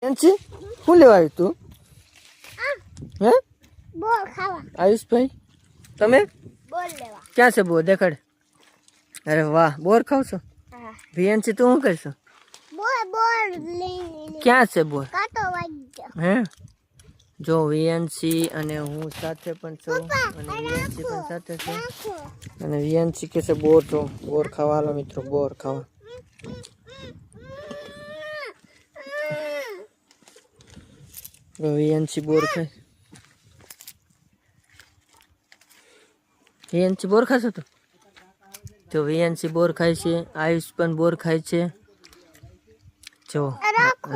NC શું લેવા આવ્યું તું? હે બોર ખાવા. આયુષભાઈ તમે બોર લેવા. ક્યાં છે બોર દેખાડ? અરે વાહ બોર ખાવ છો? હા. વીએનસી તું શું કરશો? બોર લઈ. ક્યાં છે બોર? કાંટો વાગી ગયો. હે જો વીએનસી અને હું સાથે પણ છું અને વીએનસી પણ સાથે છે અને વીએનસી કે છે બોર તો બોર ખાવા હાલો મિત્રો બોર ખાવા. વીએનસી બોર ખાય. વીએનસી બોર ખાશો તો વીએનસી બોર ખાય છે. આયુષ પણ બોર ખાય છે. જો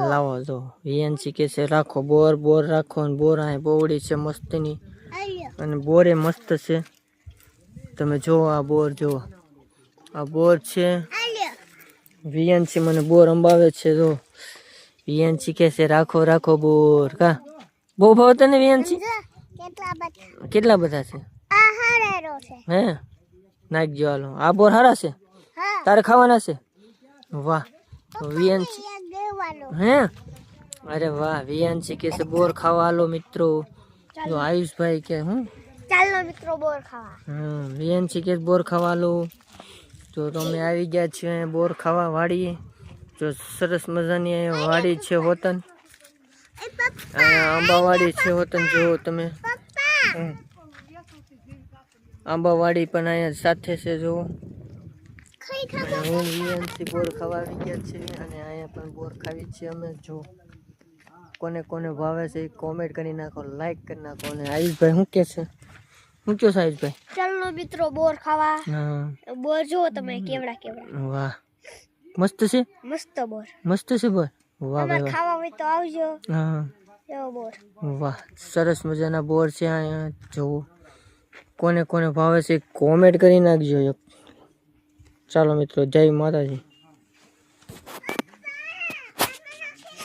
લાવો જો વીએનસી કે છે રાખો બોર બોર રાખો અને બોર આ બોવડી છે મસ્તીની અને બોરે મસ્ત છે. તમે જો આ બોર જો આ બોર છે. વીએનસી મને બોર અંબાવે છે. જો વીએનસી કે છે રાખો રાખો બોર કા બહુ ભાવ તને વીએનસી કેટલા બધા છે? હે નાખજો હાલો આ બોર હારા છે તારે ખાવાના છે? વાહ વીએનસી હે અરે વાહ વીએનસી કે છે બોર ખાવા હાલો મિત્રો. જો આયુષભાઈ કે હું ચાલો મિત્રો બોર ખાવા. વીએનસી કે બોર ખાવા હાલો. તો તમે આવી ગયા છે બોર ખાવા વાડી. જો સરસ મજાની અહીંયા વાડી છે હોતન. આંબાવાડી છે હોતન જો તમે આંબાવાડી પણ અહીંયા સાથે છે જો. હું વીએનસી બોર ખાવા આવી ગયા છે અને અહીંયા પણ બોર ખાવી છે અમે. જો કોને કોને ભાવે છે એ કોમેન્ટ કરી નાખો લાઈક કરી નાખો. અને આયુષભાઈ શું કે છે? શું કહો છો આયુષભાઈ? ચાલો મિત્રો બોર ખાવા. હા બોર જુઓ તમે કેવડા કેવડા. વાહ મસ્ત છે. મસ્ત બોર. મસ્ત છે બોર. વાહ ભાઈ વાહ. ખાવા હોય તો આવજો. હા એવો બોર. વાહ સરસ મજાના બોર છે અહીંયા જોવો. કોને કોને ભાવે છે કોમેન્ટ કરી નાખજો. ચાલો મિત્રો જય માતાજી.